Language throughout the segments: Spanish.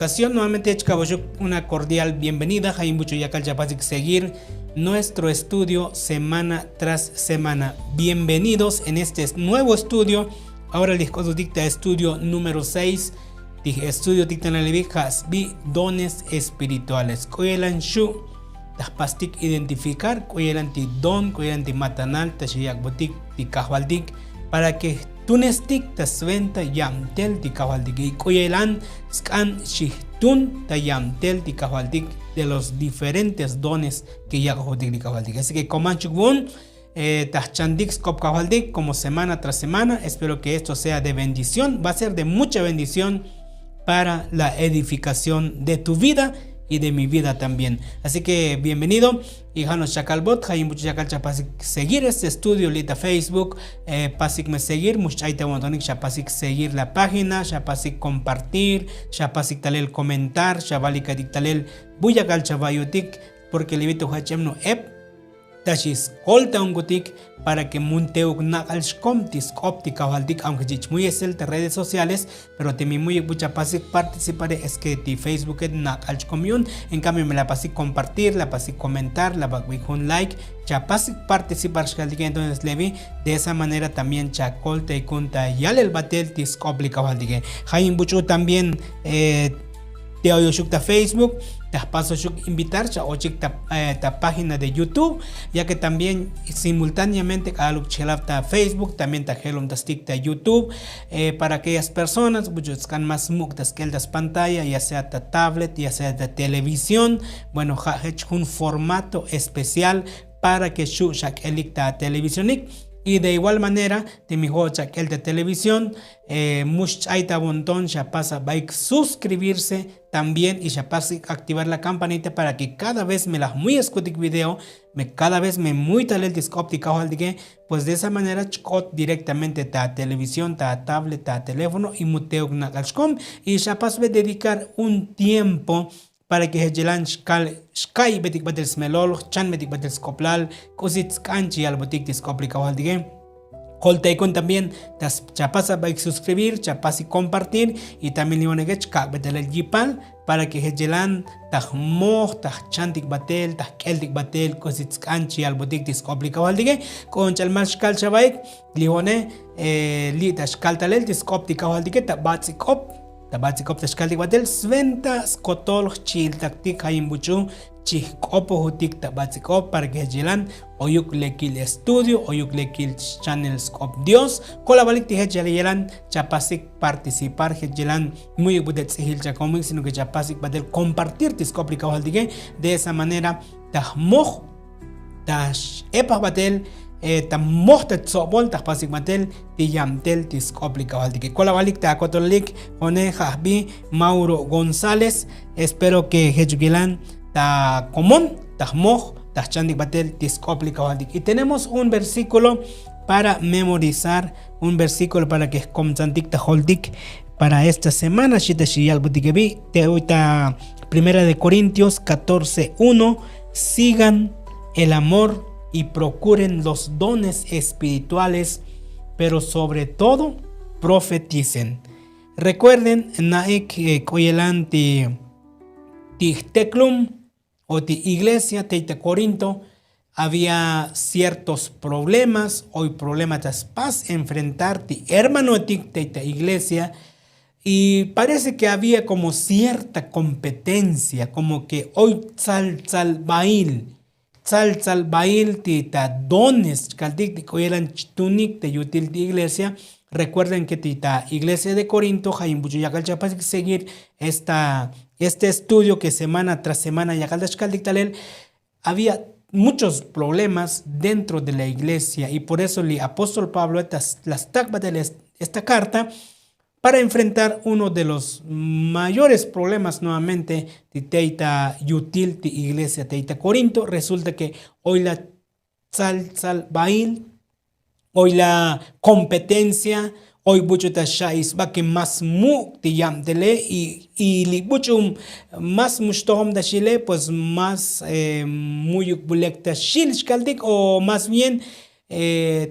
Ocasión nuevamente una cordial bienvenida. Hay mucho ya calchapasic seguir nuestro estudio semana tras semana. Bienvenidos en este nuevo estudio. Ahora el disco dicta estudio número 6. Estudio dicta na levijas bi dones espirituales. Koyelan shu pastik identificar koyelan ti don koyelan ti matanal tashiyak botik ti kahwaldik para que tunestik tasventa yamtel ti kahwaldik y koyelan scan shihtun ta yamtel ti kahwaldik de los diferentes dones que ya kahwaldik ti kahwaldik. Así que comanchukbun Tachandix Cop Kahwaldik como semana tras semana. Espero que esto sea de bendición. Va a ser de mucha bendición para la edificación de tu vida y de mi vida también. Así que bienvenido. Hijanos Chakalbot, hay mucho Chakal Chapasik seguir este estudio, lita Facebook, Pasik me seguir, muchaita montonic, Chapasik seguir la página, Chapasik compartir, Chapasik talel comentar, Chabalika dictalel, Buyakal Chabayutik, porque le invito a no Tashis colta un gutik para que munteuk nakal shkomtis óptica haldik, aunque muy es el de redes sociales, pero te mi muy mucha pasik participar es que ti Facebook es nakal commune. En cambio me la pasik compartir, la pasik comentar, la pasik un like, ya pasik participar shkaldik. Entonces levi de esa manera también chacolta y kunta yal el batel tis óptica haldik. Hay mucho también te oyo shukta Facebook, te paso shuk invitar o ta página de YouTube, ya que también simultáneamente aluk chelafta Facebook, también ta helum ta stick ta YouTube, para aquellas personas muchos can más muktas que las pantalla, ya sea ta tablet, ya sea ta televisión. Bueno, ha hecho un formato especial para que shuk shak elik ta televisión. Y de igual manera, de mi el de televisión, muchaita bontón ya pasa bike suscribirse también y ya pasa activar la campanita para que cada vez me las muy escutic video, cada vez me muy tal el disco óptica o pues de esa manera chcot directamente ta televisión, ta tablet, ta teléfono y muteo y ya paso a dedicar un tiempo para que hejelan sky betik batel smelol chan betik batel skoplal kusits kanchi al botik diskoplika waldige Holteikon también chapasa va a suscribir, chapasi compartir y también limonegech kak betel el jipal para que hejelan tahmoh tah chantik batel tah keltik batel kusits kanchi al botik diskoplika waldige con chalmal shkal chabaik lione li tashkaltalel diskoptika waldige tabatsikop Tabatsikop tashkaldik batel sventa skotol chil taktik hayimbuchu chihkopo hutik tabatsikop para que hejelan oyuk lekil estudio oyuk lekil channel skop Dios kolabalik ti hejelan chapasik participar hejelan muy budet sihil chakomik sino que chapasik batel compartir tiskoplika haldige de esa manera tahmoh tash epah batel tamohta tsobol pasik matel tiyamtel tiskoplika waldik kolabalik ta kotolik one jahbi Mauro González. Espero que hejugilan ta común tahmoh ta chandik batel tiskoplika waldik. Y tenemos un versículo para memorizar, un versículo para que comzantik ta holdik para esta semana. Shita shiyal butikebi te oita Primera de Corintios 14:1. Sigan el amor y procuren los dones espirituales, pero sobre todo profeticen. Recuerden, naik koyelan ti teklum o ti iglesia te Corinto había ciertos problemas, hoy problemas pas enfrentar ti hermano te iglesia, y parece que había como cierta competencia, como que hoy sal bail tita dones caldik eran tunik de yutil de iglesia. Recuerden que tita iglesia de Corinto Jaimbucho yakal chapas seguir este estudio que semana tras semana yakal caldik talel había muchos problemas dentro de la iglesia, y por eso el apóstol Pablo las takba de esta carta para enfrentar uno de los mayores problemas nuevamente de Teita Yutil, de iglesia Teita Corinto. Resulta que hoy la sal bail, hoy la competencia, hoy bucho ta shais va que más mu te yam dele y li bucho más mushtohom da chile pues más muy bulek ta shil shkaldik, o más bien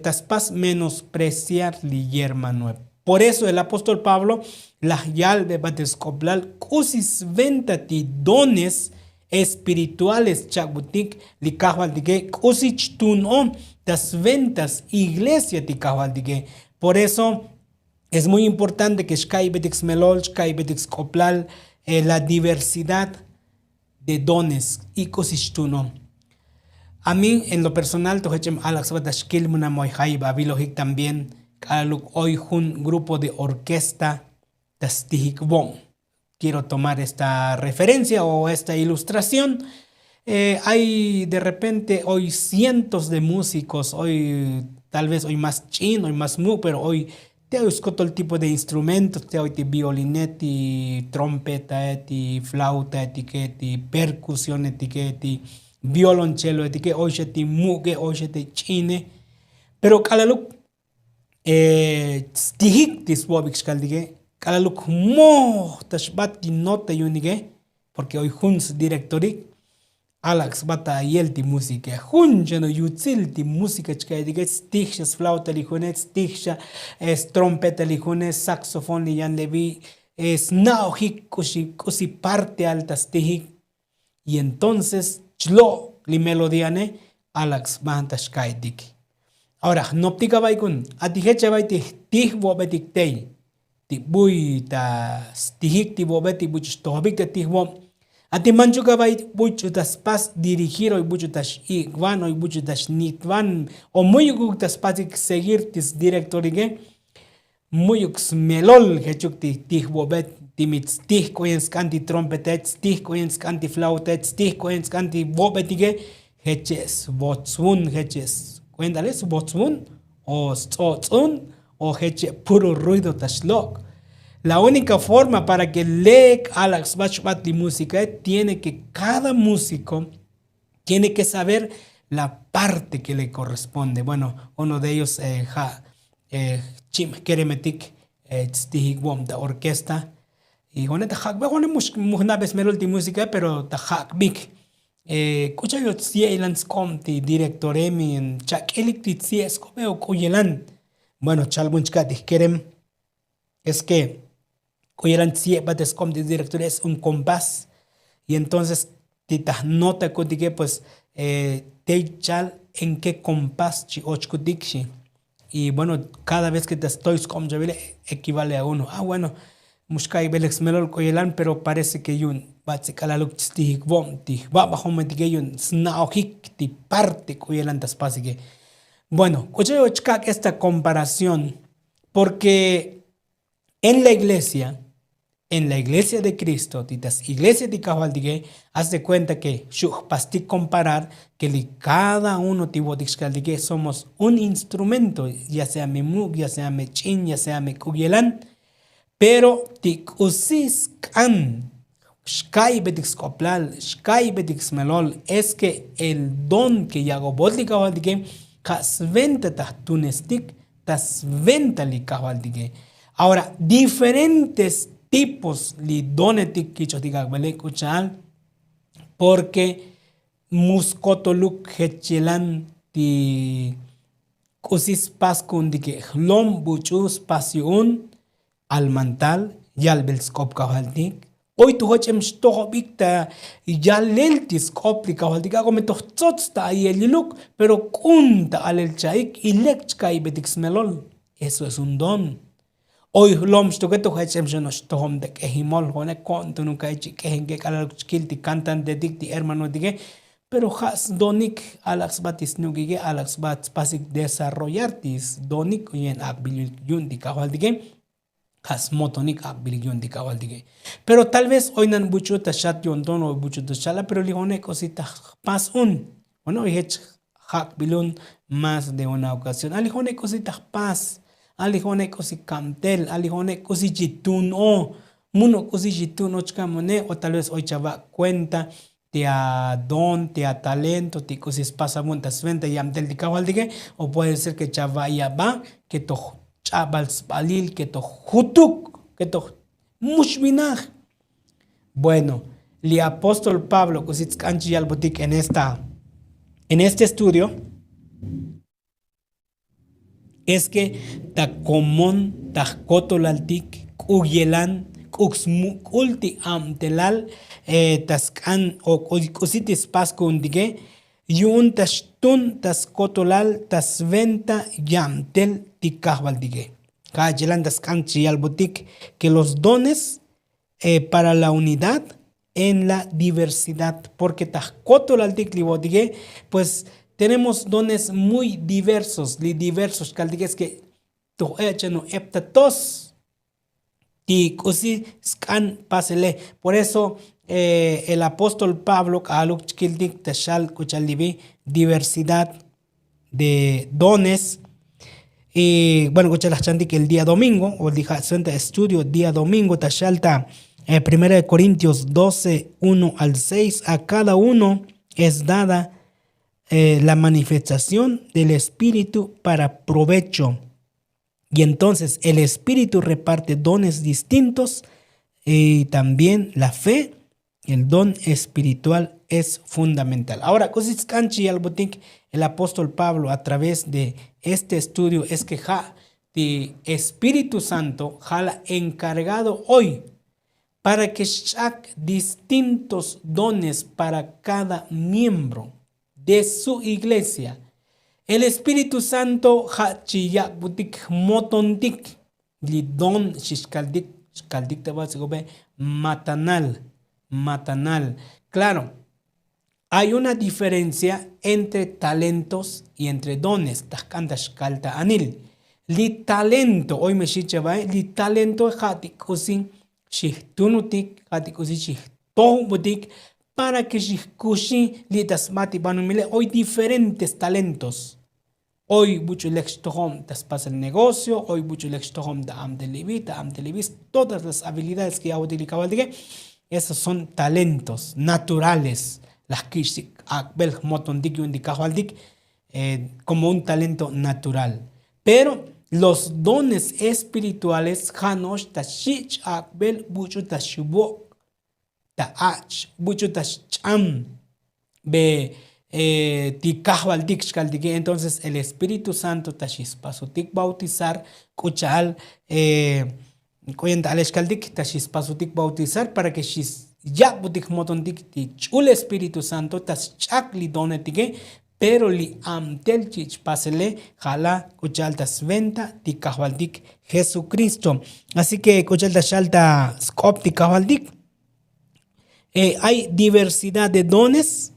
taspas menospreciar li yerma nuevo. Por eso el apóstol Pablo, la yalbe batescoplal, cusis ventati dones espirituales chagutik li kahwaldige, kusich tunon das ventas iglesia ti kahwaldige. Por eso es muy importante que shkai betix melol, shkai betix coplal, la diversidad de dones y kusich tunon. A mí, en lo personal, tohechem Alex Batashkil Munamoyhai Babilojik también, Kaluk hoy un grupo de orquesta Tastihikbom. Quiero tomar esta referencia o esta ilustración. Hay de repente hoy cientos de músicos, hoy tal vez hoy más chin, hoy más mu, pero hoy te busco todo el tipo de instrumentos, te hoy violinetti, trompeta, flauta, etiqueti, percusión, etiqueti, violonchelo, etiqueti, hoy te mugue, hoy te chine, pero calaluk stihik tiswabik shkaldige, calaluk mo tashbat ti nota yunige, porque hoy huns directorik, Alex bata yelti música, junjano yutzilti música chkaidige, stihshas flauta lijunet, stihsha es trompeta lijunet, saxofón liyan levi, es naojik kusi parte alta stihik, y entonces chlo li melodiane Alex bantas kaidik. Ahora, no ptica baikun, atihecha baiti tih bobetik tei, ti bui ta stihik ti bobeti buch tohobik te tih bob. Ati manchuka bai buchutas pas dirigir hoy buchutas igwan hoy buchutas nitwan o muyuk tas pasik seguir tis directorige muyuk melol hechuk ti tihbobet timits tih koyens kanti trompetet tih koyens kanti flautet tih koyens kanti bobetige heches botzun heches cuéntales botzun o tzotzun o heche puro ruido tashlok. La única forma para que lea Alex Bachbat de música tiene que cada músico tiene que saber la parte que le corresponde. Bueno, uno de ellos, Chim Keremetik, Stihigwom, de orquesta. Y bueno, muchas veces me lo de música, pero de Hakbik. Escucha yo si elans comti directoremi en chak electric si escobeo cuyelan. Bueno, chalbunchkat kerem es que Oyeran siete como de director es un compás y entonces tita nota que pues te chal en qué compás chi ochkudikshi y bueno cada vez que te estoy como equivale a uno. Bueno muskai belex melol koyelan pero parece que yun batsikala stihik bom ti bajo metige yun snaohik ti parte koyelan tas pasige. Bueno, oye esta comparación porque en la iglesia de Cristo, titas iglesia de Cabaldigue, haz de cuenta que pasti comparar que cada uno tivo de somos un instrumento, ya sea memuk, ya sea mechin, ya sea mekuyelan, pero tik usis kan shkai betix coplal, shkai betix melol, es que el don que yago botli Cabaldigue, kas venta tunestik, tas venta li Cabaldigue. Ahora, diferentes tipos li donetik kichotigakbele kuchal porque muskotoluk hechelan ti kusis paskun dike hlom buchus pasiun almantal yalbel skop kahaltik hoy tu hochem stoho bikta yalel tiskop li kahaltik ako metochtsots ta yeliluk pero kunta alel chaik ilekchkai betixmelol. Eso es un don. Hoy loms to get to hachem jonos to hom de himol hone konto nunca que que kalal skilti cantan de dicti hermano dige pero has donik alax batis nugige alax bat pasik desarrollartis donik yen akbil yundi kawal dige has motonik akbil yundi kawal dige pero tal vez hoy nan bucho ta chat yon don o bucho ta chala pero li hone cosita pas bueno hech hak bilun más de una ocasión ali hone cosita pas alijone kosi kamtel, alijone kosi jitun o muno kosi jitun o chkamone o tal vez hoy chava cuenta te a don, te a talento, te kosi pasa montas venta y amtel de kabaldige o puede ser que chava ya va que to chabal spalil que to hutuk que to mushminaj. Bueno, el apóstol Pablo kosi kanchi albotik en este estudio es que ta común ta cotolaltik kuyelan kuxmukulti amtelal taskan o kusitis paskundige yun tashtun tas kotolal tas venta yamtel tikahvaldige. Kayelan taskan chiyalbotik que los dones para la unidad en la diversidad, porque tajcotolaltik libodige, pues tenemos dones muy diversos, es que tu no eptatos y cosi scan pasele. Por eso el apóstol Pablo aluk chkildik tashal kuchalibi diversidad de dones. Y bueno, que el día domingo, o el día estudio día domingo, tashalta 1 Corintios 12, 1 al 6, a cada uno es dada la manifestación del Espíritu para provecho. Y entonces el Espíritu reparte dones distintos y también la fe, el don espiritual es fundamental. Ahora, el apóstol Pablo a través de este estudio es que el Espíritu Santo ha encargado hoy para que shak distintos dones para cada miembro de su iglesia. El Espíritu Santo hachiya butik motontik li don shishkaldik matanal. Claro, hay una diferencia entre talentos y entre dones. Tascandashkalta anil. Li talento, hoy me shichaba, li talento hatik usin shihtunutik hatik usin shihtohubutik para que shihkushi li tasmati banumile. Hoy diferentes talentos. Hoy mucho lextohom tas el negocio, hoy mucho lextohom da amdelibis, todas las habilidades que ya dije, esos son talentos naturales, las que akbel motondik y como un talento natural. Pero los dones espirituales hanosh tashich akbel mucho tashubok taach mucho tashcham be entonces el Espíritu Santo tashispasutik bautizar kuchal tashispasutik bautizar para que shis ya butik motontik ti chul Espíritu Santo taschak li donetige pero li amtel chich pasele jala kuchal tasventa ti kahvaldik Jesucristo. Así que kuchal tashalta skop ti kahvaldik hay diversidad de dones,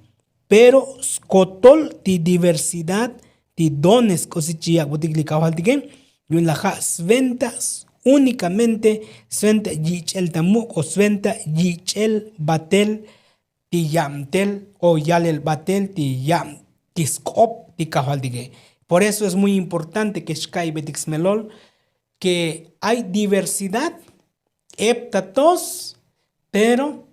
pero skotol ti diversidad ti dones cosichia butikli kawaltiken yun la ventas únicamente sventa yichel tamuk o sventa yichel batel ti yamtel o yalel batel ti yam ti skop ti kawaltiken. Por eso es muy importante que shkai betixmelol que hay diversidad heptatos, pero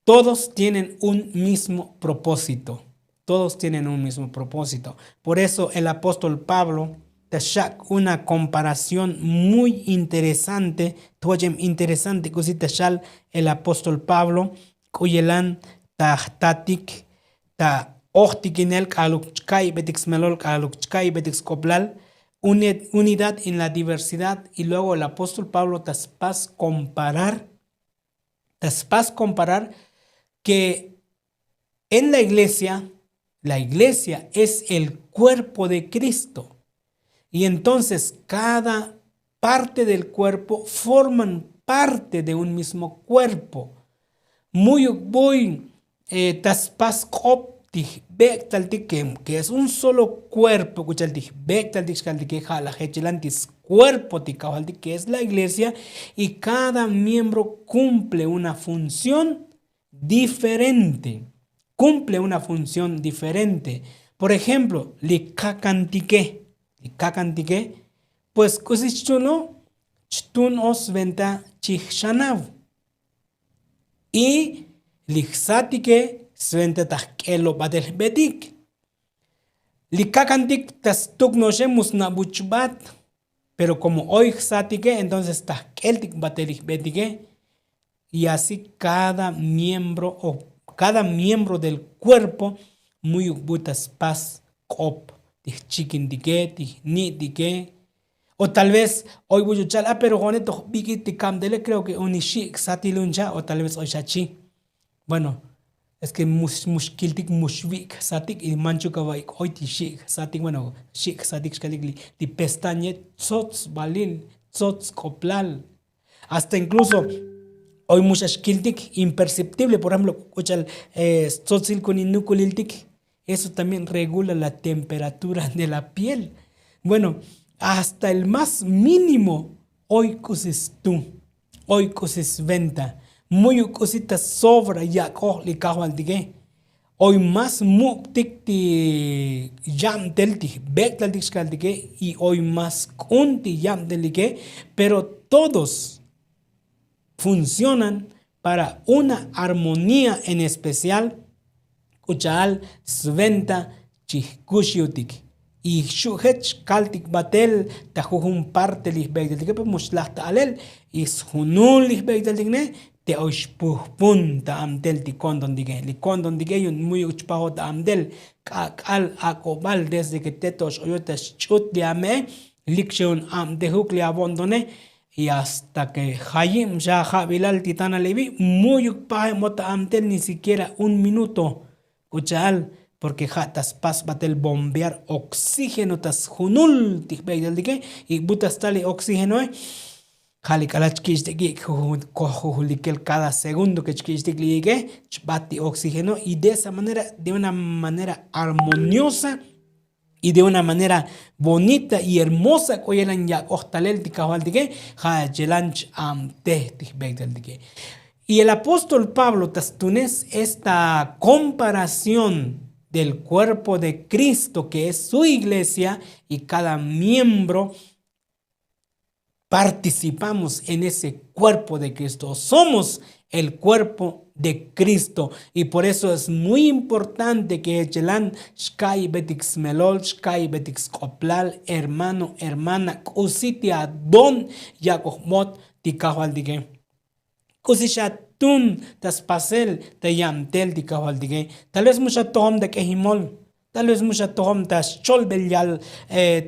todos tienen un mismo propósito. Todos tienen un mismo propósito. Por eso el apóstol Pablo tashak una comparación muy interesante. Tuajem interesante que tashal el apóstol Pablo kuyelan tahtatik ta ochtikinel kalukchkai betixmelol kalukchkai betixkoplal unidad en la diversidad. Y luego el apóstol Pablo taspas comparar que en la iglesia es el cuerpo de Cristo. Y entonces cada parte del cuerpo forman parte de un mismo cuerpo. Muy taspas kopti bektaltik que es un solo cuerpo, kuchaltik bektaltik que jala hechelantis cuerpo que es la iglesia, y cada miembro cumple una función diferente. Por ejemplo, likakantique, pues cosichuno chtun os venta chichanav y lixatique sventa tahkelo badel bedik. Likakantik tas tuknoshemus nabuchbat. Pero como hoy satique, entonces está keltik batelik betige, y así cada miembro del cuerpo muy butas pas cop ti chicken tiqué, ti ni tiqué. O tal vez hoy voy a echar, pero con esto, te camdele, creo que un shik satiluncha, o tal vez hoy shachi. Bueno, es que mushkiltik mushvik satik y manchu kawaik hoy ti shik satik, bueno, shik satik shkalikli, ti pestañe, tzots balil, tzots koplal. Hasta incluso hoy muchas kiltik imperceptible, por ejemplo, escucha tzotzil con inukuliltik. Eso también regula la temperatura de la piel. Bueno, hasta el más mínimo, hoy coses tú, hoy coses venta, muy cositas sobra ya cohli cahualdigue. Hoy más muktik ti yam delti, bektal dixcaldigue, y hoy más kunti yam delige, pero todos funcionan para una armonía en especial. Kuchal sventa chihkushiotik. Y shuhech kaltik batel tajujun parte lisbek del que muslachta alel y hunun lisbek del digne te oishpuhpun ta amdel ti kondon dige li kondon dige yun muy uchpaho ta amdel al akobal desde que tetos oyotas chut de ame likshun amdehuk li abondone y hasta que Hayim ya Jabilal Titana Levi muy uchpaho mota amdel ni siquiera un minuto. Kuchal, porque jatas pas batel bombear oxígeno tas junul tihbeidel dike y butas tali oxígeno jali kalachkish de gik cojulikel cada segundo que chkish de gligue bati oxígeno y de esa manera, de una manera armoniosa y de una manera bonita y hermosa koyelan ya ohtalel tikawal dike ja jelanch am teh tihbeidel dike. Y el apóstol Pablo tastunes esta comparación del cuerpo de Cristo, que es su iglesia, y cada miembro participamos en ese cuerpo de Cristo. Somos el cuerpo de Cristo. Y por eso es muy importante que Echelan, Shkai Betix Melol, Shkai Betix Koplal, hermano, hermana, Kusitia Don Yakohmot Tikahualdige. Kusishatun tas pasel te yamtel di kahaldige. Tal vez mucha tohom de kehimol. Tal vez mucha tohom tas cholbelyal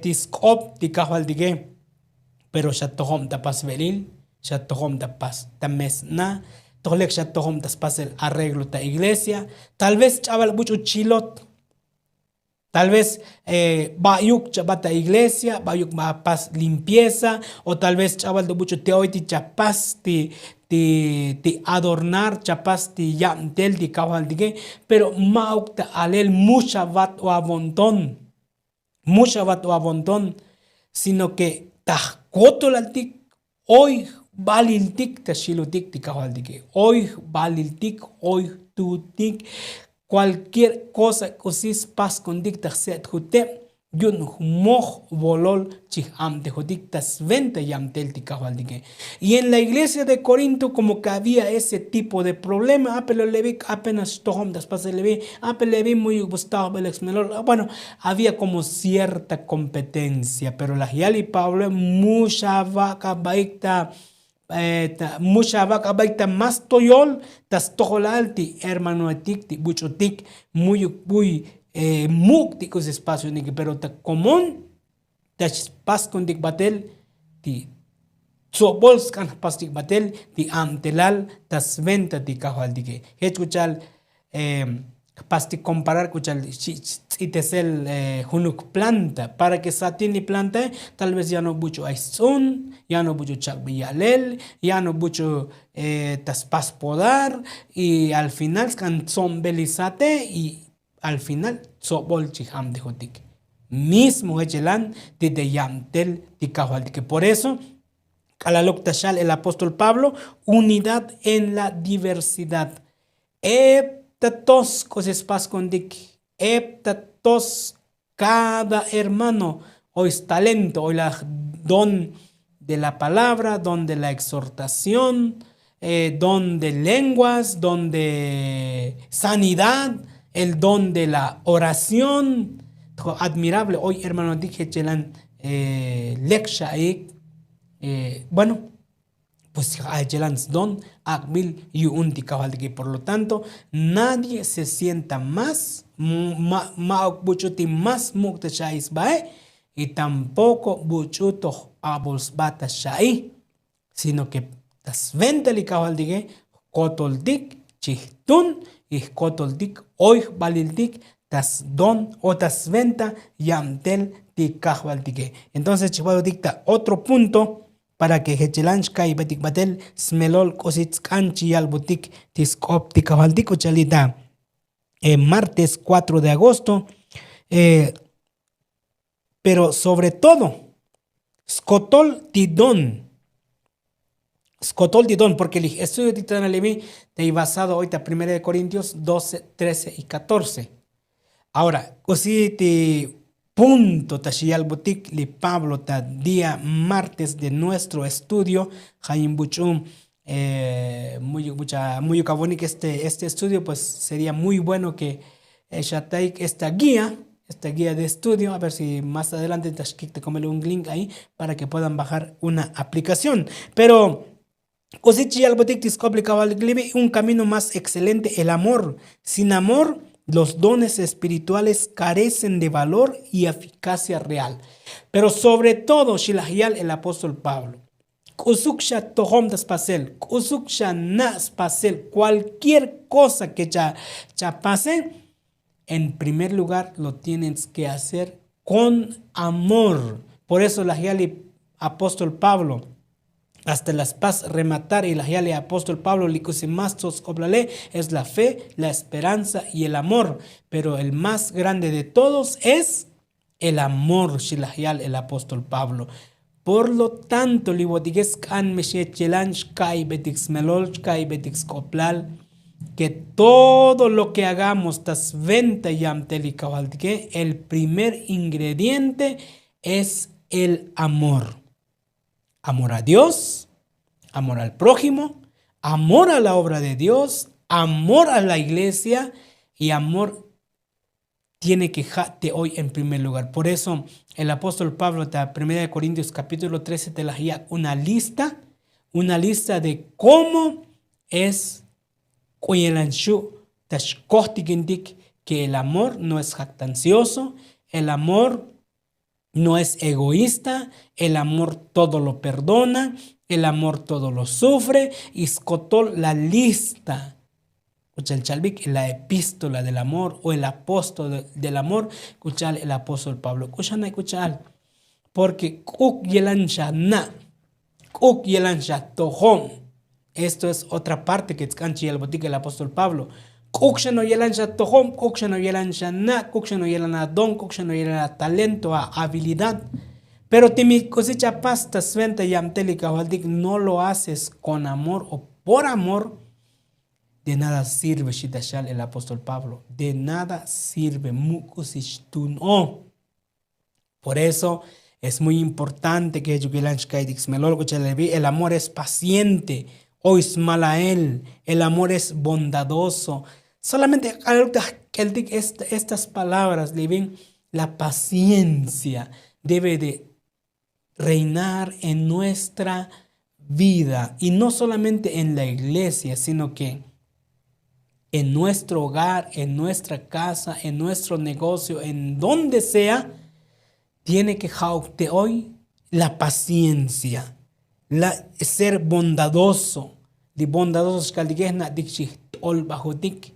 tiskop di kahaldige. Pero shatohom ta pas velil, shatohom ta pas ta mesna, tolek shatohom tas pasel arreglo ta iglesia. Tal vez chaval mucho chilot. Tal vez bayuk chabata iglesia, bayuk ba pas limpieza, o tal vez chaval de mucho teoiti chapas ti adornar chapas ti yamtel ti kawal dige, pero maukta alel mucha vat o abondón, sino que tahkotolaltik hoy baliltik ta shilutik ti kawal dige, hoy baliltik, hoy tutik. Cualquier cosa que os pas con dicta set jute, yun moh volol chiham de jodictas venta yamtel ticawaldique. Y en la iglesia de Corinto, como que había ese tipo de problema, pero le vi apenas tohom después le vi, le vi muy gustado el exmelor. Bueno, había como cierta competencia, pero la Yali Pablo mucha vaca baita. Mucha vaca baita más toyol tas tojolalti hermano etikti buchotik muy muktikos espacio ni pero ta común tas pas con dik batel ti sobols kan pas dik batel ti amtelal tas venta ti kahaldike escuchal pasti comparar kuchal itesel hunuk planta para que satini planta tal vez ya no mucho aizun ya no mucho chakbiyalel ya no mucho taspas podar y al final can son belizate y al final sobol chiham de jotik mismo echelan de yamtel de kahualdik. Por eso kalalok tashal el apóstol Pablo, unidad en la diversidad. Tos cosas pas con dik, tos cada hermano, hoy es talento, hoy la don de la palabra, don de la exhortación, don de lenguas, don de sanidad, el don de la oración. Admirable, hoy hermano dije chelan lecture bueno, pues ayelans don akbil y un tikawaltiki. Por lo tanto, nadie se sienta más buchuti más mukta shais bae y tampoco buchuto abuls bata shai, sino que tas venta li kawaltiki kotoltik chihtun y kotoltik oig baliltik tas don o tas venta yamtel tikawaltiki. Entonces chihuahua dicta otro punto para que hechelanchka y betik batel smelol kositz kanchi yalbutik tiskop tikawaltik uchalita. Martes 4 de agosto, pero sobre todo, Skotol Tidón, porque el estudio de Titán Alevi te basado ahorita 1 Corintios 12, 13 y 14. Ahora, cositi punto tashiyal butik li Pablo ta día martes de nuestro estudio, Jaim Buchum. Muy caboni que este estudio pues sería muy bueno que ella take esta guía de estudio, a ver si más adelante te comele un link ahí para que puedan bajar una aplicación. Pero un camino más excelente, el amor. Sin amor, los dones espirituales carecen de valor y eficacia real. Pero sobre todo, Shilahial, el apóstol Pablo, Kusuksha tohom das pasel, Kusuksha nas pasel, cualquier cosa que ya pase, en primer lugar lo tienes que hacer con amor. Por eso la el apóstol Pablo, hasta las paz rematar, y la el apóstol Pablo licusimastos oblale es la fe, la esperanza y el amor. Pero el más grande de todos es el amor, shilahial, el apóstol Pablo. Por lo tanto, que todo lo que hagamos, el primer ingrediente es el amor. Amor a Dios, amor al prójimo, amor a la obra de Dios, amor a la iglesia y amor tiene que jate hoy en primer lugar. Por eso el apóstol Pablo, en 1 Corintios capítulo 13, te la guía una lista de cómo es que el amor no es jactancioso, el amor no es egoísta, el amor todo lo perdona, el amor todo lo sufre. Y escotó la lista, la epístola del amor o el apóstol del amor, el apóstol Pablo. Porque esto es otra parte que canchi el botique el apóstol Pablo. Kuksha no yelansha tohom, kuksha no yelansha na, kuksha no yelana don, kuksha no yelana talento, habilidad. Pero mi cosecha pasta sventa yamtelica waldik no lo haces con amor o por amor, de nada sirve shitashal el apóstol Pablo. De nada sirve mukusishtuno. Por eso es muy importante que el amor es paciente. Oismalael, el amor es bondadoso. Solamente estas palabras, la paciencia debe de reinar en nuestra vida. Y no solamente en la iglesia, sino que en nuestro hogar, en nuestra casa, en nuestro negocio, en donde sea, tiene que jaute hoy la paciencia. Ser bondadoso, de bondadosos caldigena dikshit ol bajodik,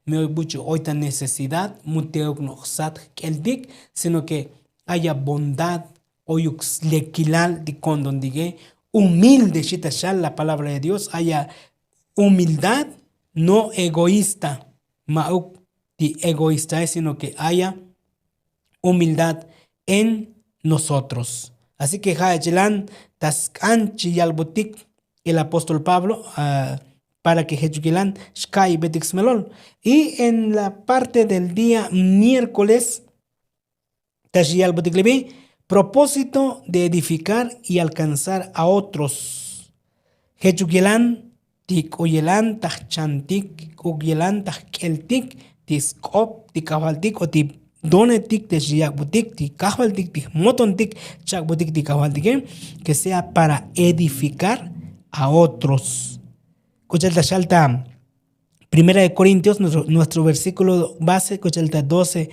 me hoy mucho hoy tan necesidad, muteognosat keldik, sino que haya bondad, hoy lequilal de condon digue, humilde shitashal, la palabra de Dios, haya humildad, no egoísta, mauk di egoísta, sino que haya humildad en nosotros. Así que Hayelan Taskanchi Yalbutik, el apóstol Pablo, para que Hechukilan Shkai Betixmelol. Y en la parte del día miércoles, Tashiyalbutik Levi, propósito de edificar y alcanzar a otros. Hechukilan Tik Oyelan Tachantik, Oyelan Takeltik, Tiskop, Tikavaltik o Tip. Donetik de Shiakbutik, Tikahvaltik, Motontik, Chakbutik, Tikahvaltik, que sea para edificar a otros. Escucha Shalta, Primera de Corintios, nuestro versículo base, escucha 12,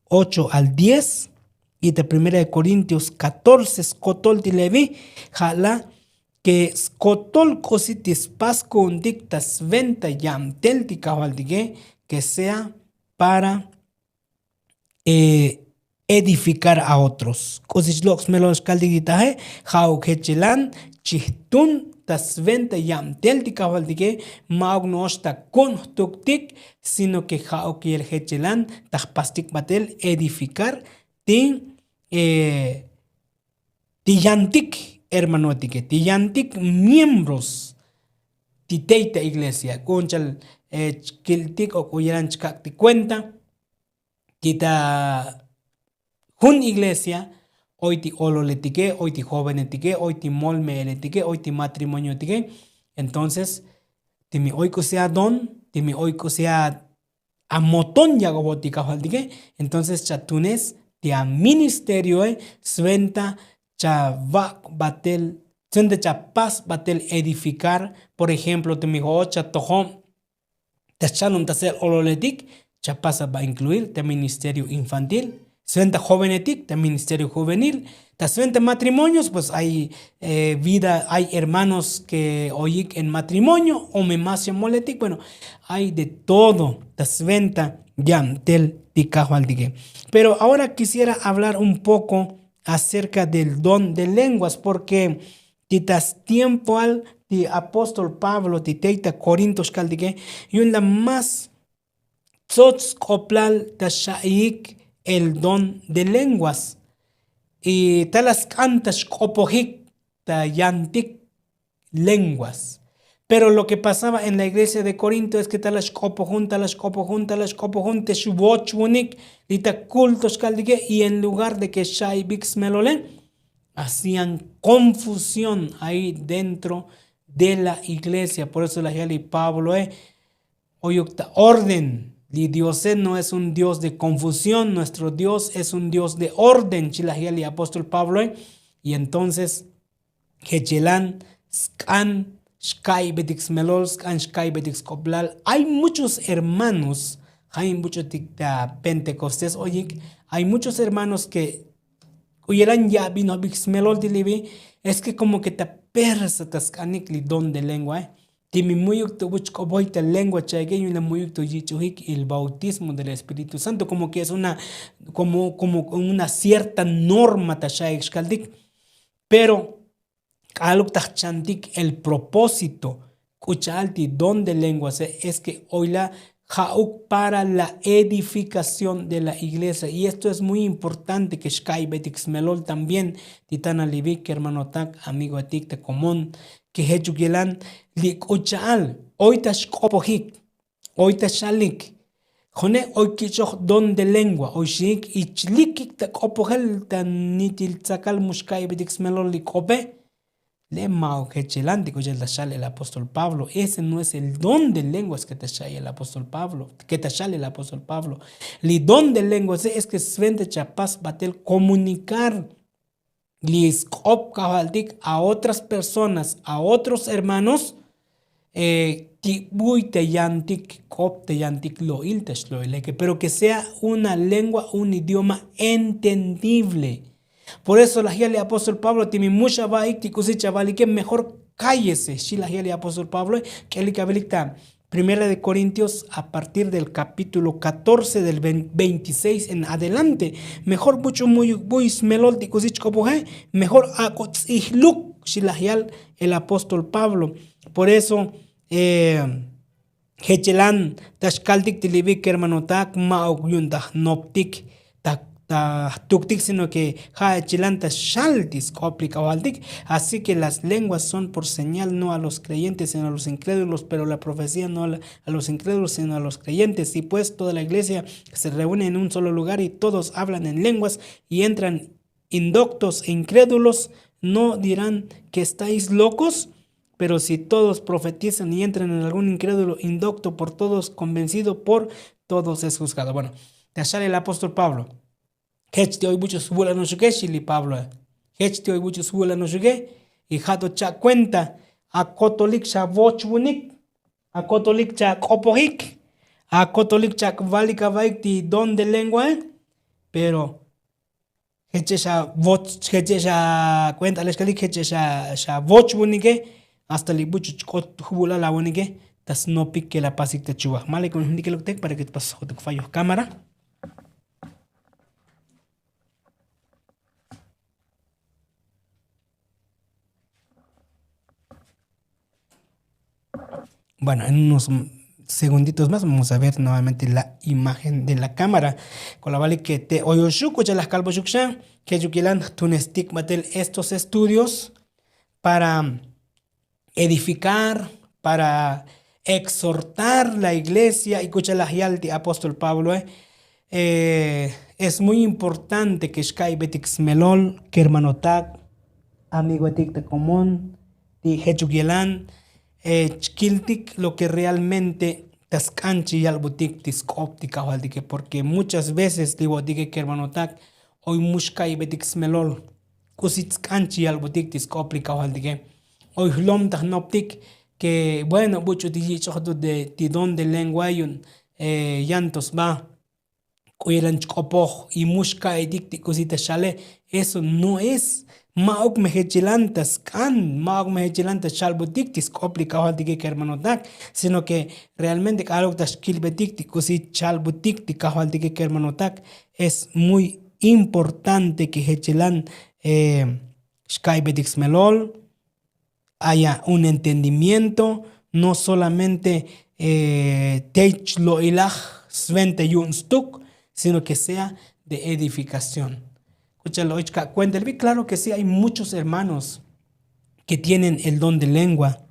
8 al 10. Y de Primera de Corintios 14, Skotol Tilevi, jala que Skotol cositis pasco un dictas venta yam telti cabaldigue, que sea para edificar a otros. Cosislox melos caldigitaje, jau hechelan, chihtun, tas venta yam telti cabaldigue, maugnosta con tuktik, sino que jau que el hechelan, tas pastik batel, edificar, tiyantik, hermano tique, tiyantik miembros, titeita iglesia, conchal, kiltik o cuyeran chkakti cuenta, kita jun iglesia, hoy ti ololetique, hoy ti jovenetique, hoy ti molmeeletique, hoy ti matrimonio tique. Entonces, timi hoy que sea don, timi hoy que sea amotón ya gobotica faldique. Entonces, chatunes, tia ministerio, sventa, cha va batel, sventa cha paz batel edificar. Por ejemplo, timi hocha tojón, tachalum tasel ololetic, cha pasa va a incluir te ministerio infantil. Sventa jovenetic, de ministerio juvenil. Sventa matrimonios, pues hay vida, hay hermanos que oí en matrimonio, o me más moletic, bueno, hay de todo. Sventa yam tel ticajualdigue. Pero ahora quisiera hablar un poco acerca del don de lenguas, porque titas tiempo al apóstol Pablo, titeita Corintos caldigue, y en la más tzots coplal tashaik el don de lenguas. Y talas cantas copojic tayantic lenguas. Pero lo que pasaba en la iglesia de Corinto es que talas copojun, teshubochunik, lita cultos caldique, y en lugar de que shai bix melole, hacían confusión ahí dentro de la iglesia. Por eso la y Pablo oyukta orden. Y Dios no es un Dios de confusión, nuestro Dios es un Dios de orden, chilajiel y apóstol Pablo. Y entonces, Hechelan, Skan, Shkai Betix Melol, Skan Shkai Betix Koblal. Hay muchos hermanos, hay muchos Pentecostés, oye, hay muchos hermanos que huyeran ya vino Bix Melol Dilibi, es que como que te persa tascanicli don de lengua, Timi muyukto buchko boita lengua chagueño y la muyukto yichuhik el bautismo del Espíritu Santo, como que es como una cierta norma tashaik shkaldik. Pero aluk tachantik el propósito kuchalti don de lenguas es que hoy la jauk para la edificación de la iglesia, y esto es muy importante que shkai betix melol también titana libik hermano tak amigo atik te común que hechugelan lik uchal hoy tashkopohik hoy tashalik jone hoy kichoch don de lengua hoy shik ichlikik te kopogel tan nitil tzakal mushkai betix melol likope le mao hechelanti kujel tashal el apóstol Pablo. Ese no es el don de lenguas que tashal el apóstol Pablo, que tashal el apóstol Pablo. El don de lenguas es que svente chapas batel comunicar a otras personas, a otros hermanos, pero que sea una lengua, un idioma entendible. Por eso la guía del apóstol Pablo tiene mucha que mejor cállese. Si la guía del apóstol Pablo que el cabelicta Primera de Corintios a partir del capítulo 14 del 26 en adelante. Mejor mucho muy melol mejor akotziluk si la guía el apóstol Pablo. Por eso Hechelan tashkaldik tilibik hermano tak maogyunta noptik tuktik, sino que Hechelan shaltis koplikawaldik. Así que las lenguas son por señal no a los creyentes sino a los incrédulos, pero la profecía no a los incrédulos sino a los creyentes. Y pues toda la iglesia se reúne en un solo lugar y todos hablan en lenguas y entran indoctos e incrédulos, no dirán que estáis locos. Pero si todos profetizan y entran en algún incrédulo, indocto por todos, convencido por todos es juzgado. Bueno, te sale el apóstol Pablo. Hechti hoy muchos vuelan no llegué, Pablo. Hechti hoy muchos vuelan no llegué. Y jato cha cuenta, akotolik cha vochbunik, akotolik cha kopohik, akotolik cha kvalikabaik ti don de lengua, pero heche cuenta les kalik heche cha vochbunike hasta libuchu chkot hubula la bonike tas no pique la pasik te chuba. Male con indike lo tek para que te pases tu fallo cámara. Bueno, en unos segunditos más vamos a ver nuevamente la imagen de la cámara. Con la vale que te oyoshuko ya las calvo yukshan que yukilan tunestik matel estos estudios para edificar, para exhortar la iglesia. Y escucha la hialti apóstol Pablo. Es muy importante que shkai betix melol, que hermanotak, amigo etik de común, di hechugilan. Chkiltik lo que realmente tascanchi y albutik tiscóptica porque muchas veces digo que hermano tak hoy mushka y betix melol kusitscanchi y albutik tiscóptica hoy hlom noptik que bueno mucho de tidón de lengua llantos va kuyelan chkopoj y mushka y dikti kusita shale, eso no es maok mehechilantas kan maok mehechilantas chalbutiktis complica haldige hermano dak, sino que realmente algo tashkil betikti kusi chalbutikti haldige hermano dak es muy importante que hechilan shkai betix melol haya un entendimiento, no solamente teich lo ilah svente yunstuk, sino que sea de edificación. Escúchalo, cuenta, claro que sí, hay muchos hermanos que tienen el don de lengua,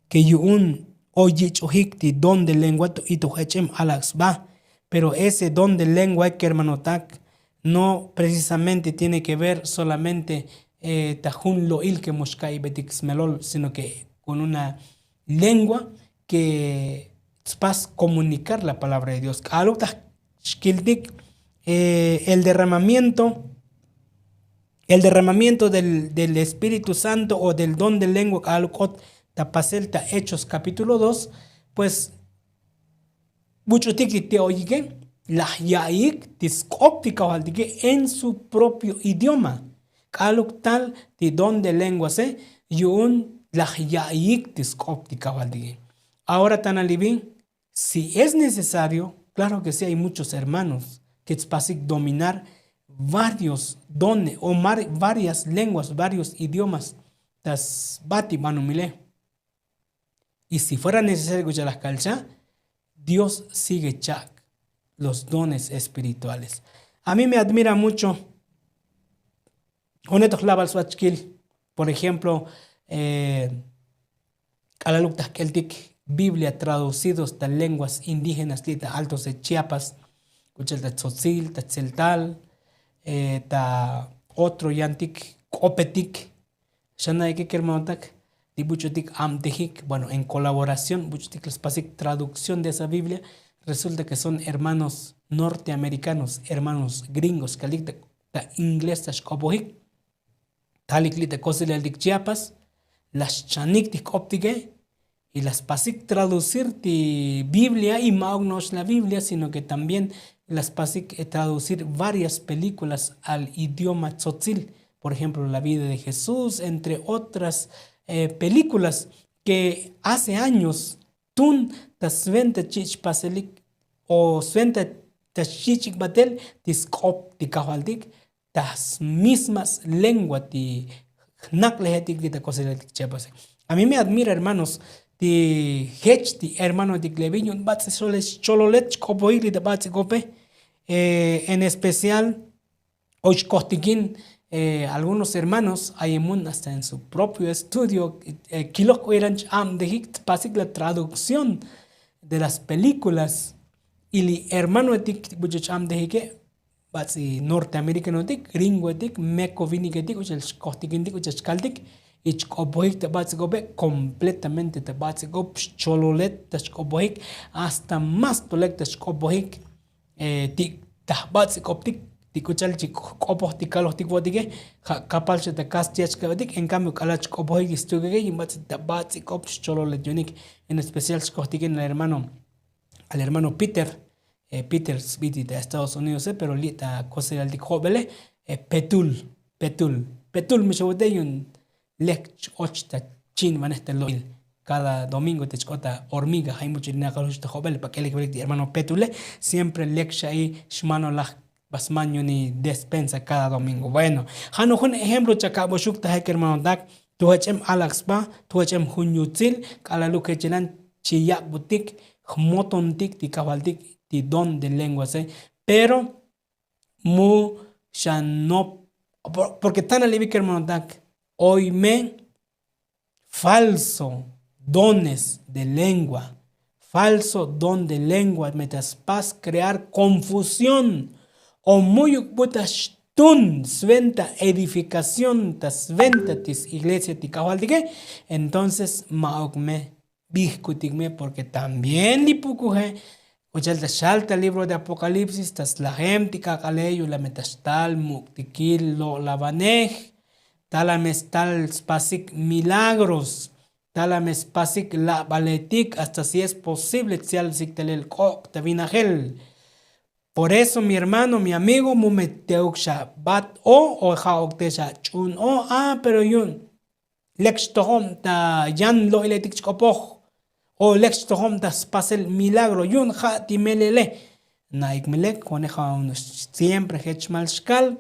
que yun oyich ohikti don de lengua y tu hechem alax va, pero ese don de lengua que hermano tak no precisamente tiene que ver solamente tajun lo il que moskai betix melol, sino que con una lengua que vas a comunicar la palabra de Dios. El derramamiento del Espíritu Santo o del don de lengua tapacelta Hechos capítulo 2, pues mucho te oye la yaik tiscóptica en su propio idioma. Caluk tal de don de lengua se yun la yaik tiscóptica. Ahora tan alivin, si es necesario, claro que sí, hay muchos hermanos que es fácil dominar varios dones o varias lenguas, varios idiomas. Tas bati manumile. Y si fuera necesario escuchar las calcha, Dios sigue chak los dones espirituales. A mí me admira mucho Onetos Labal Swachkil, por ejemplo, Kalaluktas Keltik, Biblia traducidos de lenguas indígenas de altos de Chiapas, escucha el Tzotzil, Tzeltal, ta otro yantik, Copetik, Shanaike Kermotak, Dibuchotik Amtehik, bueno, en colaboración, Buchotik Spasic, traducción de esa Biblia, resulta que son hermanos norteamericanos, hermanos gringos, Kalik ta inglés, Tashkobohik, Talikli de Cosil de Chiapas, las Chanik de Optige, y las pasic traducir de Biblia y no la Biblia, sino que también las pasic traducir varias películas al idioma tzotzil, por ejemplo la vida de Jesús, entre otras películas que hace años tun tasventa chich paselik o sventa taschichik batel tiskop ti kahaldik tas mismas lenguas ti naklehetik de coseletik chiapas. A mí me admira, hermanos, de Hechti, hermano de Gleviño, Chololet, Copoili de Batsecope, en especial, Oishkostikin, algunos hermanos, Ayemun, hasta en su propio estudio, Kilok eran am de Hict, Pasik la traducción de las películas, y el hermano etik, Bucham de Hike, Batsi norteamericano etik, gringo etik, Meco vinigetik, Uchel dik, Uchel Ichkobohik te batsegobe completamente te batsegob chololet te hasta más tolek te chkobohik tik te batsegob tik tikuchal chikopoh tikalos tikbotique, capal chetacas cabetic, en cambio calach copoh y estugue y más tabatsi cops cholo le unique, en especial scotique al hermano Peter, Peter Spiti de Estados Unidos, pero lita cosa al dicobele, Petul, me chavute y un lech ochta chin van este loil. Cada domingo te chocota hormiga, hay mucho dinero de joven, para que el hermano Petule siempre leccha y shmano la basmaño ni despensa cada domingo. Bueno, hano un ejemplo chacabo shukta hay que hermano dak, tu hachem alaxpa, tu hachem hunyutzil, kala lu que chelan chiyak butik, motontik, ti cabaltik, ti don de lengua, pero mu no, porque tan alivi que hermano dak, hoy me falso dones de lengua, falso don de lengua, metas pas crear confusión, o muy butas tun, sventa edificación, tas venta tis iglesia ti cabaldique, entonces maogme, biscutigme, porque también lipukuje, Ochal shalta libro de Apocalipsis, tas la gente cacaleyo, la metastal, muktikil, lo labanej, talames tal spasik milagros, talames spasik la baletik, hasta si es posible, tsial siktelel kok, tavinagel. Por eso, mi hermano, mi amigo, mumeteuksha bat o jaoktesha chun o, pero yun, lekstohom ta yan lo iletik chkopoj. O lex tohom das pasel milagro yun ha timelele naikmelek coneja unos siempre hechmal shkal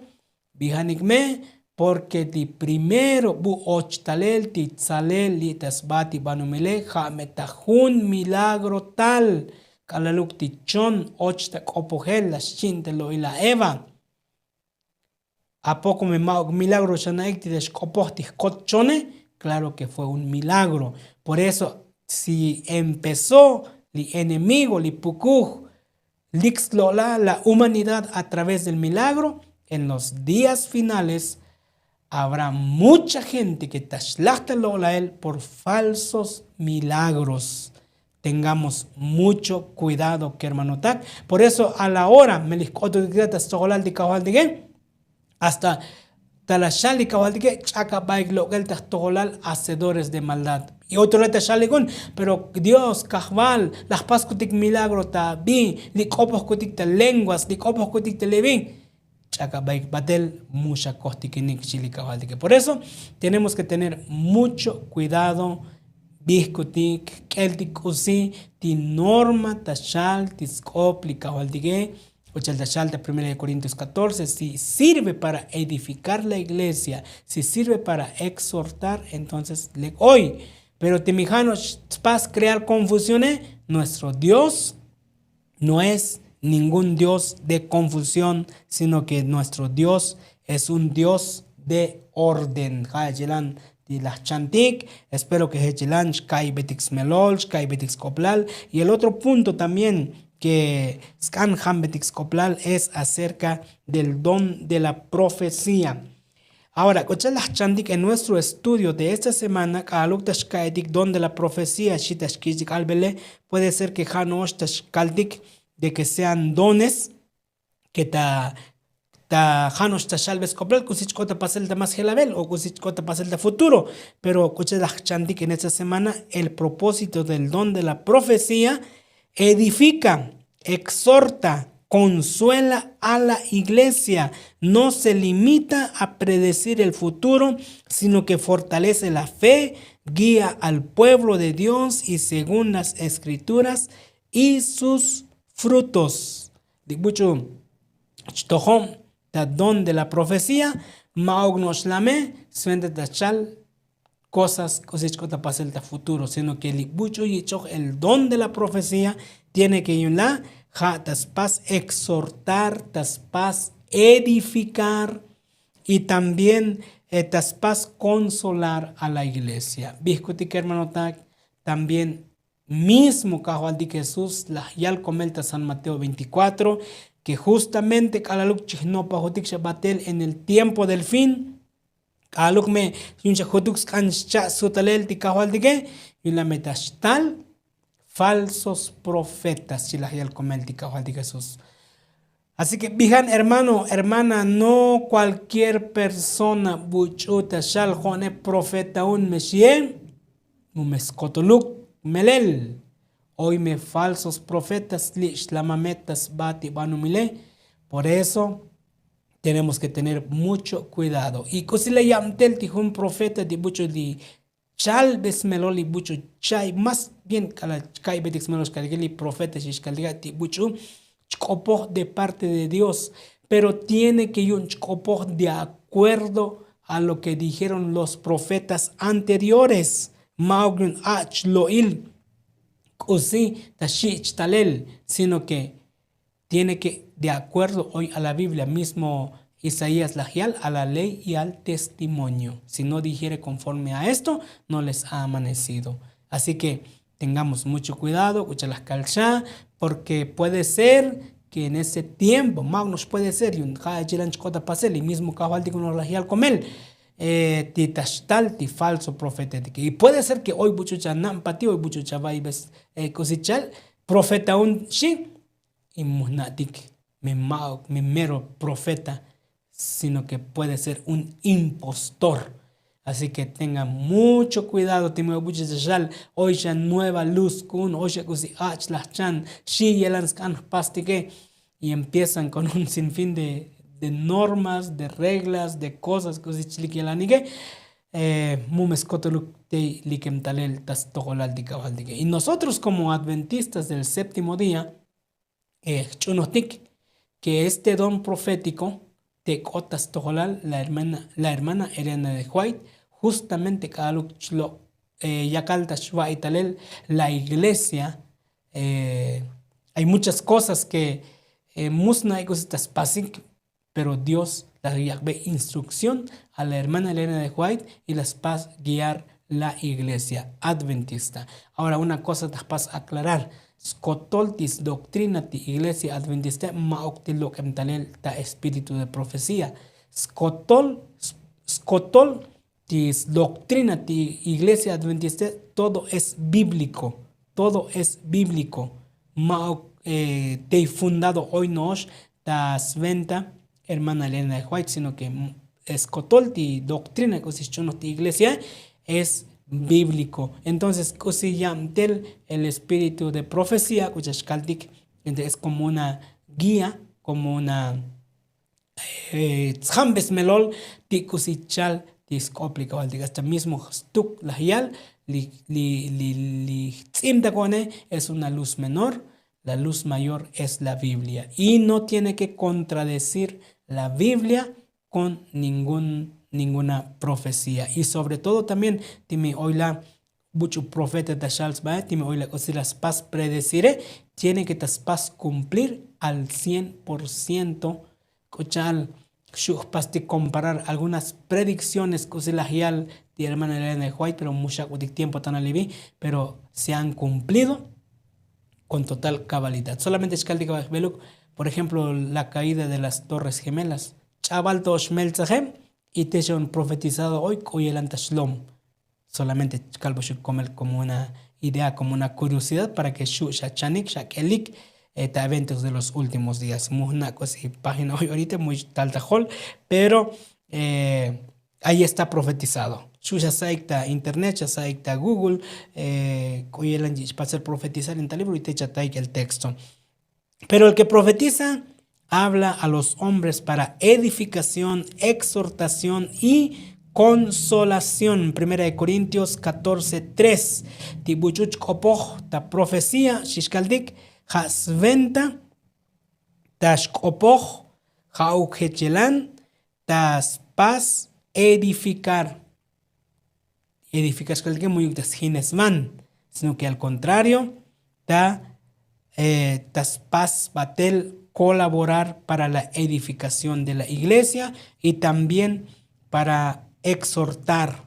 bihanikme porque ti primero bu ochtalel ti tzalel li tasbati banumele ha metajun milagro tal kalaluk ti chon ochta kopogel las chintelo y la eva a poco me maog milagro shanaik ti deshkopohti kotchone claro que fue un milagro por eso si empezó el enemigo, el pukuj, la humanidad a través del milagro, en los días finales habrá mucha gente que tashlachta a él por falsos milagros. Tengamos mucho cuidado, que hermano tak. Por eso a la hora, hasta talashal y cabaldique, chaca baik lo que el hacedores de maldad. Y otro le tashalikun, pero Dios, kahval, las pascutik milagro ta bi, li kopos kutik ta lenguas, li kopos kutik ta levi, chaca baik batel, mucha kostikinik chili cabaldique. Por eso tenemos que tener mucho cuidado, biscutik, keltik usi, ti norma tashal, ti skop, li cabaldique. 1 Corintios 14, si sirve para edificar la iglesia, si sirve para exhortar, entonces hoy, pero temijanos pas crear confusiones, nuestro Dios no es ningún Dios de confusión, sino que nuestro Dios es un Dios de orden. Espero que Hechelan, Kai Betix Melol, Kai Betix Coplal. Y el otro punto también que Scan Hambetix Coplal es acerca del don de la profecía. Ahora, en nuestro estudio de esta semana, don de la profecía, puede ser que de que sean dones que ta Hanos Tashalves Coplal, Kusichkota Pasel de más Gelabel o Kusichkota Pasel de futuro. Pero en esta semana, el propósito del don de la profecía edifica, exhorta, consuela a la iglesia. No se limita a predecir el futuro, sino que fortalece la fe, guía al pueblo de Dios y según las escrituras y sus frutos. Dibucho, chtohom, ta don de la profecía, maognoshlame, suente tachal, cosas para el futuro, sino que el don de la profecía tiene que ir la taspas exhortar, taspas edificar y también taspas consolar a la iglesia. Biscuti que hermano también mismo cajual de Jesús, la yal comenta San Mateo 24, que justamente en el tiempo del fin, Aluk me yuncha hotux cancha sutalel ti kahwal dige y la metashtal falsos profetas si la yal comel ti kahwal de Jesús. Así que, bijan hermano, hermana, no cualquier persona buchuta shaljone profeta un meshien, mumeskotoluk melel. Hoy me falsos profetas lamametas bati banumile. Por eso tenemos que tener mucho cuidado. Y si le llamtel un profeta de bucho de chal besmeloli bucho chay, más bien kala kai betix melos kaligeli profeta shishkaligati bucho chkopoh de parte de Dios, pero tiene que ir un chkopoh de acuerdo a lo que dijeron los profetas anteriores. Maugn ach loil kusi tashich talel, sino que tiene que, de acuerdo hoy a la Biblia, mismo Isaías Lagial, a la ley y al testimonio. Si no dijere conforme a esto, no les ha amanecido. Así que tengamos mucho cuidado, escucha las calchas, porque puede ser que en ese tiempo, magnos puede ser, y un jajilan chicota pasel, y mismo cabaldi con los Lagial con él, ti tashtal, ti falso profeta. Y puede ser que hoy buchucha nampati, hoy buchucha vaibes cosichal, profeta un shi, y muhnatik, me mero profeta, sino que puede ser un impostor. Así que tengan mucho cuidado. Hoy ya nueva luz kun, hoy ya kusi ach las chan, shi yelans kan pastique, y empiezan con un sinfín de normas, de reglas, de cosas que y nosotros como adventistas del séptimo día, que este don profético de Cotas Tojolal, la hermana Elena de White, justamente Yakalta Shva Italel, la iglesia, hay muchas cosas que musna y cosas pasik, pero Dios las ve instrucción a la hermana Elena de White y las paz guiar la iglesia adventista. Ahora una cosa te vas a aclarar. Skotoltis doctrina ti iglesia adventista maoktilo kemtanel ta espíritu de profecía. Skotol tis doctrina ti iglesia adventista, todo es bíblico. Todo es bíblico. Te fundado hoy nos tas venta hermana Elena de White, sino que skotolti doctrina que se ti iglesia es bíblico. Entonces, el espíritu de profecía, es como una guía, como una melol, tikusichal, tiscoplica, hasta mismo stuk lahial, es una luz menor, la luz mayor es la Biblia. Y no tiene que contradecir la Biblia con ninguna profecía. Y sobre todo también, timi oila mucho profeta de Charles Bae, timi oila si las paz predeciré, tiene que tas paz cumplir al 100%. Cochal, pasti comparar algunas predicciones que se las de hermana Elena de White, pero mucha tiempo tan aliví, pero se han cumplido con total cabalidad. Solamente es por ejemplo, la caída de las Torres Gemelas. Chaval Toshmelzahem, y te han profetizado hoy Koyelanta Shlom. Solamente como una idea, como una curiosidad para que Shachanik, Shakelik, eventos de los últimos días. Muhna cosa página hoy ahorita muy taltajol, pero ahí está profetizado. Ya saikta internet, ya saikta Google, para ser profetizar en tal libro y te echa el texto. Pero el que profetiza habla a los hombres para edificación, exhortación y consolación. 1 Corintios 14:3. Tibuchuch kopoch ta profecía, shishkaldik, hasventa, tash kopoch, haukechelan, tas paz, edificar. Edificar shkaldik muy hinesman, sino que al contrario, tas paz batel, colaborar para la edificación de la iglesia y también para exhortar.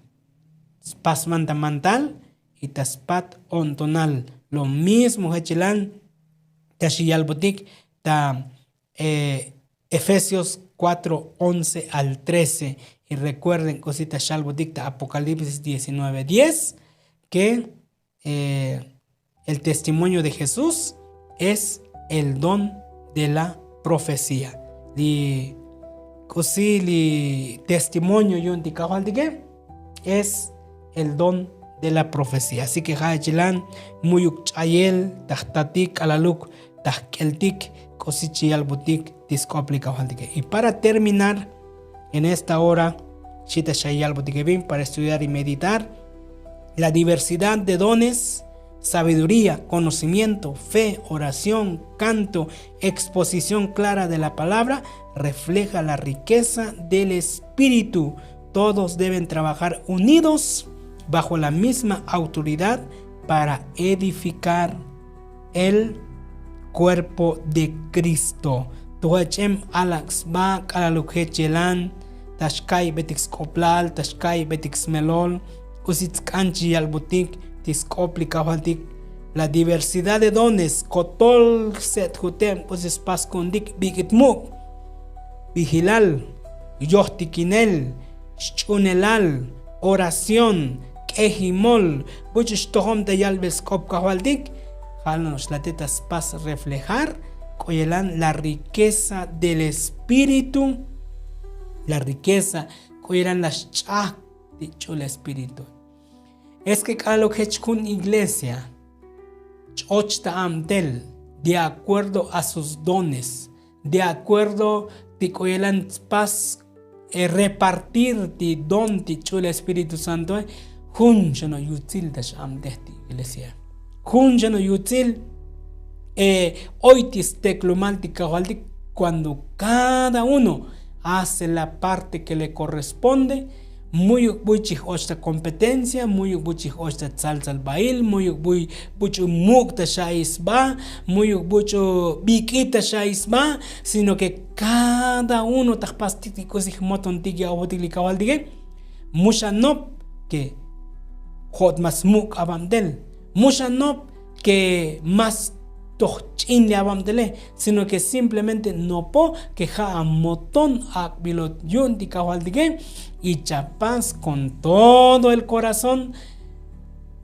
Paz mantal y taspat ontonal. Lo mismo hechilán tashiyal botik ta Efesios 4:11 al 13. Y recuerden cositas shalbotik ta Apocalipsis 19:10 que el testimonio de Jesús es el don de la profecía. Li testimonio yunti kajaldige es el don de la profecía. Así que hachilan muyuk chayel tahtatik alaluk tahkeltik cosichial butik discopli kajaldige. Y para terminar en esta hora chita shayal butik bien para estudiar y meditar la diversidad de dones, sabiduría, conocimiento, fe, oración, canto, exposición clara de la palabra, refleja la riqueza del Espíritu. Todos deben trabajar unidos bajo la misma autoridad para edificar el cuerpo de Cristo. Tuachem alax ba kalalukechelan, tashkai betix koplal, tashkai betix melol, kusitskanchi albutik, la diversidad de dones kotol set jutem pues paskundik bigitmuk vigilal yohtikinel chunelal oración kejimol buchis tohom de yalbes kop kahaldik halnos la tetas pas reflejar koyelan la riqueza del espíritu, la riqueza koyelan las chak dicho el espíritu. Es que cada lo que es una iglesia, de acuerdo a sus dones, de acuerdo a paz, repartir de don de el Espíritu Santo, junto no yutil de iglesia, junto no yutil hoy cuando cada uno hace la parte que le corresponde. Muy buchich osta competencia, muy buchich osta salsa al bail, muy bucho mukta shaisba, muy bucho bikita shaisba, sino que cada uno tajpastiti sich moton tigi awotili kavaldige, musha nop que hot mas muk abamdel, musha nop que más tochin le abamdele, sino que simplemente no po que ja moton akbilot yunti kavaldige y chapas con todo el corazón.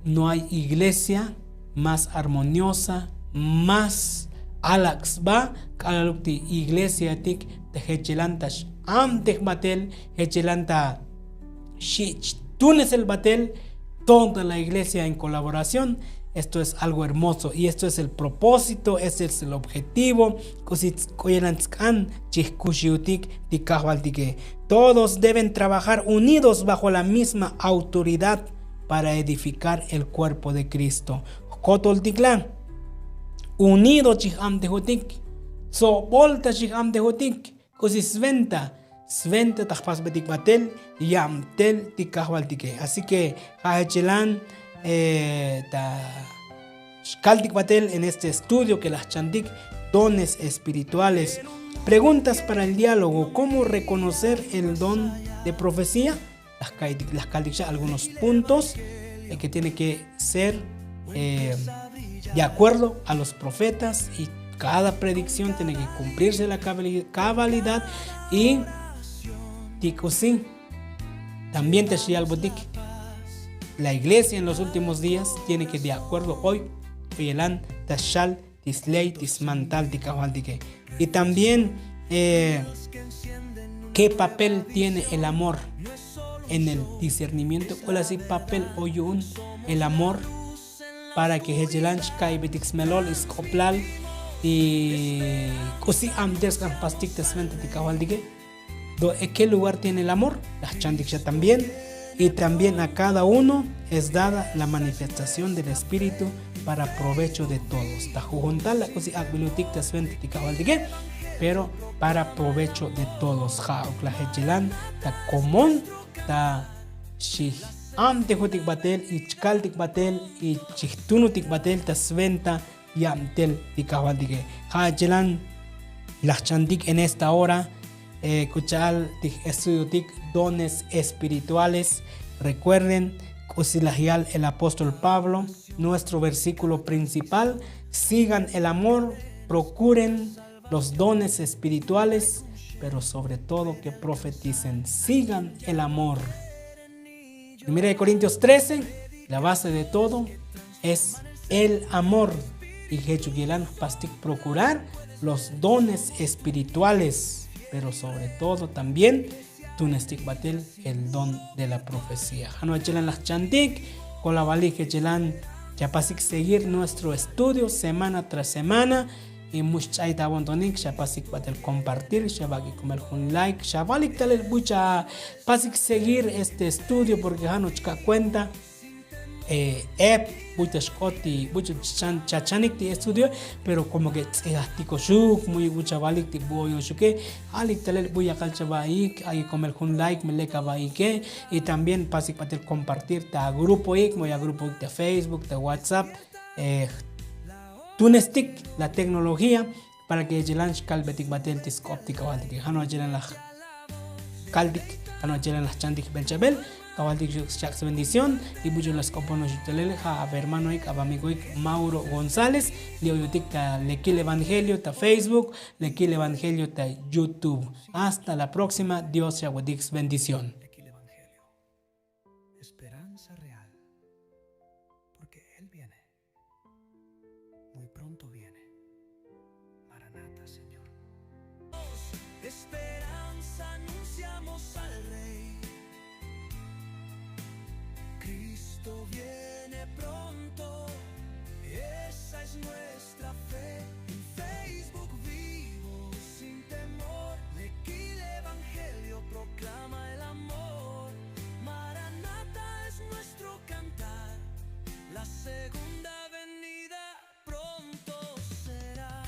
No hay iglesia más armoniosa, más alaxba kalalukti iglesia tik te hechelantas amtek batel hechelanta shich tunes el batel, toda la iglesia en colaboración. Esto es algo hermoso y esto es el propósito, este es el objetivo. Todos deben trabajar unidos bajo la misma autoridad para edificar el cuerpo de Cristo. Unido chiham de hotik, so volta chiham de hotik, sventa tajpas betik batel, yamtel tikahwaltike. Así que hachelan Kaltik Batel en este estudio que las chandik dones espirituales. Preguntas para el diálogo: ¿cómo reconocer el don de profecía? Las Kaltik ya algunos puntos que tiene que ser de acuerdo a los profetas y cada predicción tiene que cumplirse la cabalidad y tikusin también te shial botik. La iglesia en los últimos días tiene que de acuerdo hoy tashal tisley tismantal tikawaldike. Y también qué papel tiene el amor en el discernimiento. ¿Cuál es el papel oyun el amor para que hejelanch kai betixmelol iskoplal y cosi amdes kan pastik tesmente tikawaldike? ¿En qué lugar tiene el amor? Las chandiksha también. Y también a cada uno es dada la manifestación del Espíritu para provecho de todos. Pero para provecho de todos. En esta hora escuchar estudio dones espirituales. Recuerden el apóstol Pablo, nuestro versículo principal: sigan el amor, procuren los dones espirituales, pero sobre todo que profeticen. Sigan el amor. 1 Corintios 13, la base de todo es el amor. y que chuyelan pastic procurar los dones espirituales, pero sobre todo también tunestik batel el don de la profecía. Hano chelan las chantik con la bali que chelan ya pasik seguir nuestro estudio semana tras semana. Y mucha ita bontonik ya pasik batel compartir, ya va a comer un like, ya valik tal el mucha pasik seguir este estudio porque hano chica cuenta muchas coti muchos chachanik de estudio, pero como que elástico shuk muy mucha valik de boyo shuke alik tal voy a calcha baik hay comer un like me le que y también pasik batel compartir ta grupo muy a grupo de Facebook de WhatsApp Tunestik la tecnología para que jelan kalbetik batel tisk óptica waltik hano jelan la kaldik hano jelan las chandik belchabel kavaltik shaks bendición y mucho las componos yutelele a hermano ik a amigo ik Mauro González lioyotik ta lekil evangelio ta Facebook lekil evangelio ta YouTube. Hasta la próxima. Dios yagudik bendición. Esperanza real, porque Él viene. Muy pronto viene. Maranata, Señor. Esperanza anunciamos al Rey. Cristo viene pronto. Esa es nuestra fe. En Facebook vivo sin temor. Lequil Evangelio proclama el amor. Maranata es nuestro cantar. La segunda venida pronto será.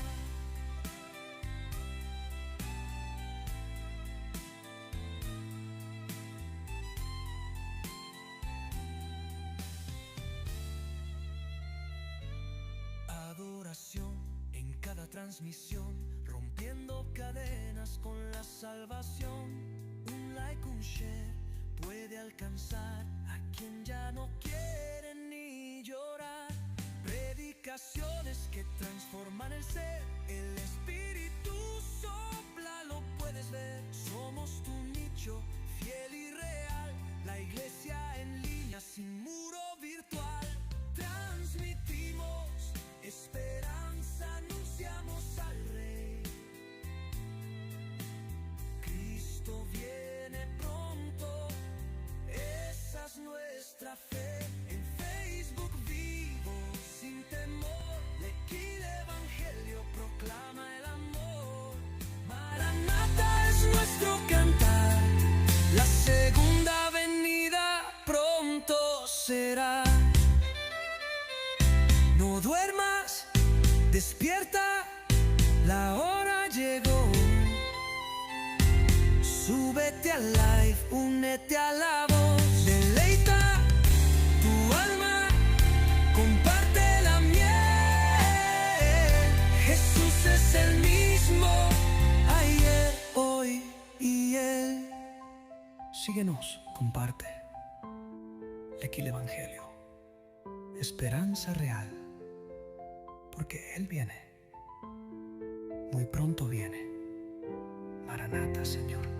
Adoración en cada transmisión, rompiendo cadenas con la salvación. Un like, un share puede alcanzar a quien ya no quiere ni llorar. Predicaciones que transforman el ser, el Espíritu sopla, lo puedes ver. Somos tu nicho, fiel y real, la iglesia en línea sin muro virtual. Transmitimos esperanza, anunciamos al Rey. Cristo viene pronto, esa es nuestra fe. En Facebook vivo sin temor, Lequil Evangelio proclama el amor. Maranata es nuestro cantar, la segunda venida pronto será. No duermas, despierta, la hora llegó. Súbete al live, únete a la voz. Deleita tu alma, comparte la miel. Jesús es el mismo, ayer, hoy y él. Síguenos, comparte. Lequil Evangelio. Esperanza real. Porque Él viene. Muy pronto viene. Maranata, Señor.